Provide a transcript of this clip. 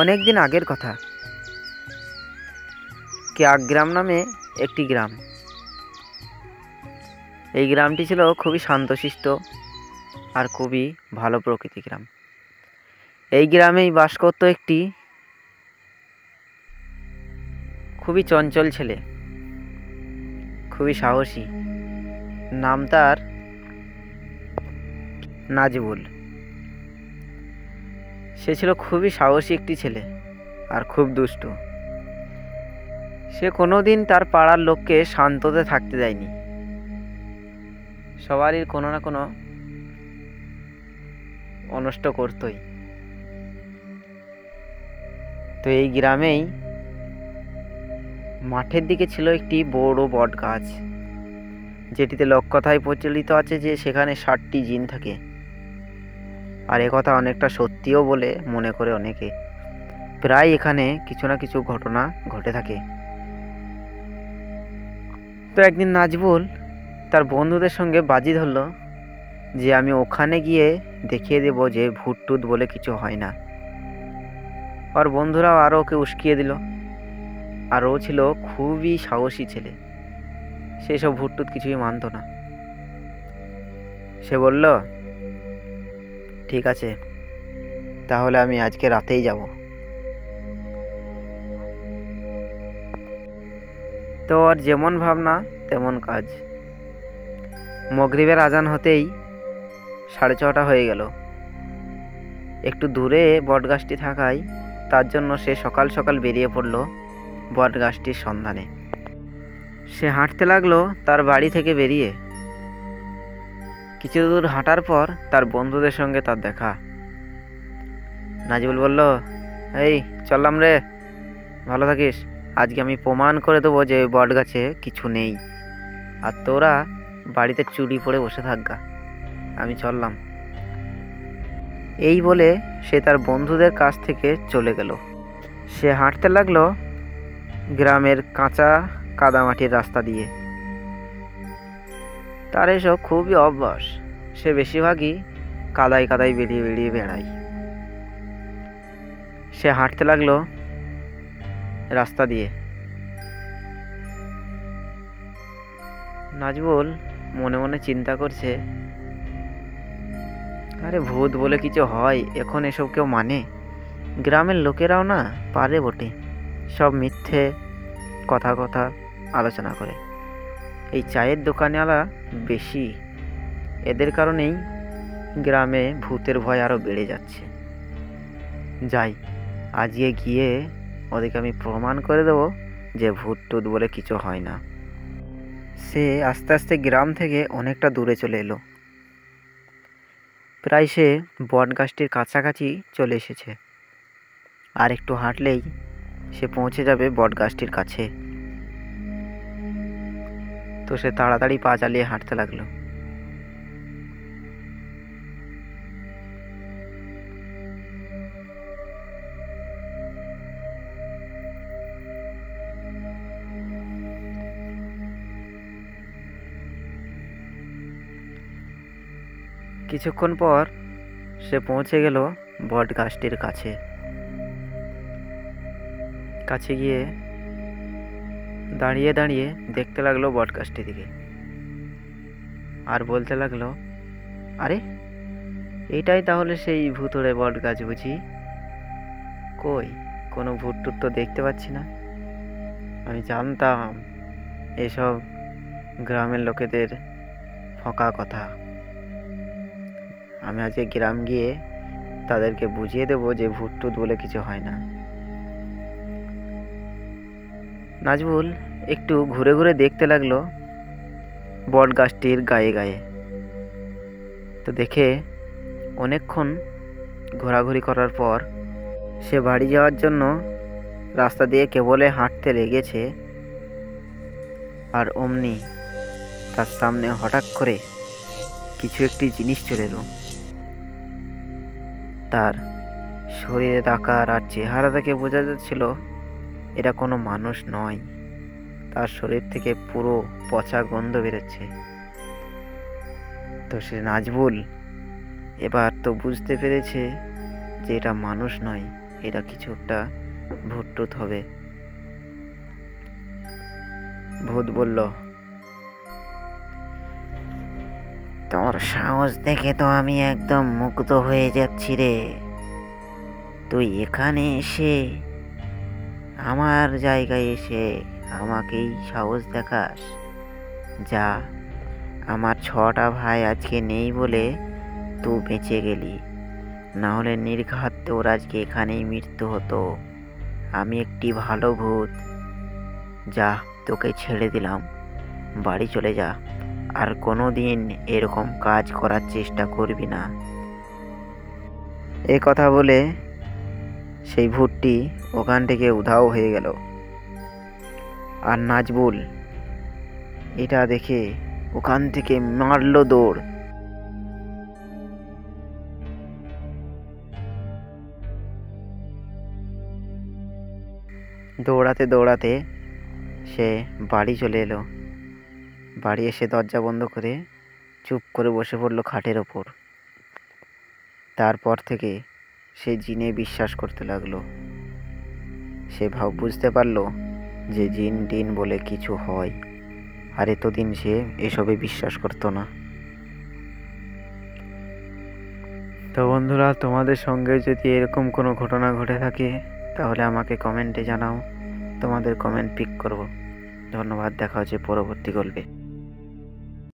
অনেক দিন আগের কথা। কেয়াগ্রাম নামে একটি গ্রাম। এই গ্রামটি ছিল খুবই শান্তশিষ্ট আর খুবই ভালো প্রকৃতি গ্রাম। এই গ্রামেই বাস করত একটি খুবই চঞ্চল ছেলে, খুবই সাহসী। নাম তার নাজবুল। সে ছিল খুবই সাহসী একটি ছেলে আর খুব দুষ্টু। সে কোনোদিন তার পাড়ার লোককে শান্ততে থাকতে দেয়নি। সবারই কোনো না কোনো অনষ্ট করতই। তো এই গ্রামেই মাঠের দিকে ছিল একটি বড় বট গাছ, যেটিতে লোককথায় প্রচলিত আছে যে সেখানে 60টি জিন থাকে। আর একথা অনেকটা সত্যিও বলে মনে করে অনেকে। প্রায় এখানে কিছু না কিছু ঘটনা ঘটে থাকে। তো একদিন নাজবুল তার বন্ধুদের সঙ্গে বাজি ধরল যে আমি ওখানে গিয়ে দেখিয়ে দেব যে ভূত টুত বলে কিছু হয় না। আর বন্ধুরাও আরও ওকে উস্কিয়ে দিল। আর ও ছিল খুবই সাহসী ছেলে, সেসব ভূত টুত কিছুই মানত না। সে বলল, ঠিক আছে, তাহলে আমি আজকে রাতেই যাব। তো আর যেমন ভাবনা তেমন কাজ। মাগরিবের আজান হতেই 6:30 হয়ে গেল। একটু দূরে বটগাছটি থাকায় তার জন্য সে সকাল সকাল বেরিয়ে পড়ল বটগাছটির সন্ধানে। সে হাঁটতে লাগলো তার বাড়ি থেকে বেরিয়ে। কিছু দূর হাঁটার পর তার বন্ধুদের সঙ্গে তার দেখা। নাজবুল বলল, এই চললাম রে, ভালো থাকিস। আজকে আমি প্রমাণ করে দেবো যে বটগাছে কিছু নেই, আর তোরা বাড়িতে চুরি পড়ে বসে থাকগা। আমি চললাম। এই বলে সে তার বন্ধুদের কাছ থেকে চলে গেল। সে হাঁটতে লাগলো গ্রামের কাঁচা কাদামাটির রাস্তা দিয়ে। তার এসব খুবই অভ্যাস। সে বেশিরভাগই কাদায় কাদায় বেরিয়ে বেরিয়ে বেড়ায়। সে হাঁটতে লাগলো রাস্তা দিয়ে। নাজবুল মনে মনে চিন্তা করছে, আরে ভূত বলে কিছু হয় এখন এসব কেউ মানে? গ্রামের লোকেরাও না পারে বটে, সব মিথ্যে কথা কথা আলোচনা করে। এই চায়ের দোকানেওয়ালা বেশি, এদের কারণেই গ্রামে ভূতের ভয় আরও বেড়ে যাচ্ছে। যাই, আজকে গিয়ে ওদেরকে আমি প্রমাণ করে দেবো যে ভূত টুত বলে কিছু হয় না। সে আস্তে আস্তে গ্রাম থেকে অনেকটা দূরে চলে এলো। প্রায় সে বটগাছটির কাছাকাছি চলে এসেছে। আর একটু হাঁটলেই সে পৌঁছে যাবে বটগাছটির কাছে। তো সে তাড়াতাড়ি পা চালিয়ে হাঁটতে লাগলো। কিছুক্ষণ পর সে পৌঁছে গেল বটগাছটির কাছে। কাছে গিয়ে দাঁড়িয়ে দাঁড়িয়ে দেখতে লাগলো বটগাছটির দিকে, আর বলতে লাগলো, আরে এইটাই তাহলে সেই ভুতুড়ে বটগাছ বুঝি? কই কোনো ভূত টুত তো দেখতে পাচ্ছি না। আমি জানতাম এসব গ্রামের লোকেদের ফাঁকা কথা। আমি আজকে গ্রাম গিয়ে তাদেরকে বুঝিয়ে দেবো যে ভূত টুত বলে কিছু হয় না। নাজবুল একটু ঘুরে ঘুরে দেখতে লাগলো বট গাছটির গায়ে গায়ে। তো দেখে অনেকক্ষণ ঘোরাঘুরি করার পর সে বাড়ি যাওয়ার জন্য রাস্তা দিয়ে কেবলে হাঁটতে লেগেছে, আর অমনি তার সামনে হঠাৎ করে কিছু একটি জিনিস চলে এলো। তার শরীরের আকার আর চেহারা দেখে বোঝা যাচ্ছিল এটা কোনো মানুষ নয়। তার শরীর থেকে পুরো পচা গন্ধ বেরোচ্ছে। তো সে নাজবুল এবার তো বুঝতে পেরেছে যে এটা মানুষ নয়, এটা কিছু একটা ভূত টুত হবে। ভূত বলল, তোর সাহস দেখে তো আমি একদম মুগ্ধ হয়ে যাচ্ছি রে। তুই এখানে এসে, আমার জায়গায় এসে আমাকেই সাহস দেখাস? যা, আমার 6টা ভাই আজকে নেই বলে তুই বেঁচে গেলি, না হলে নির্ঘাত তোর আজকে এখানেই মৃত্যু হতো। আমি একটি ভালো ভূত। যা, তোকে ছেড়ে দিলাম, বাড়ি চলে যা, আর কোনো দিন এরকম কাজ করার চেষ্টা করবি না। এ কথা বলে সেই ভূতটি ওখান থেকে উধাও হয়ে গেল। আর নাজবুল এটা দেখে ওখান থেকে মারল দৌড়। দৌড়াতে দৌড়াতে সে বাড়ি চলে এলো। বাড়ি এসে দরজা বন্ধ করে চুপ করে বসে পড়ল খাটের ওপর। তারপর থেকে সে জিনে বিশ্বাস করতে লাগলো। সে বুঝতে পারলো যে জিন টিন বলে কিছু হয়, আর এতদিন সে এসবে বিশ্বাস করতো না। তো বন্ধুরা, তোমাদের সঙ্গে যদি এরকম কোনো ঘটনা ঘটে থাকে তাহলে আমাকে কমেন্টে জানাও, তোমাদের কমেন্ট পিক করব। ধন্যবাদ, দেখা হচ্ছে পরবর্তী গল্পে।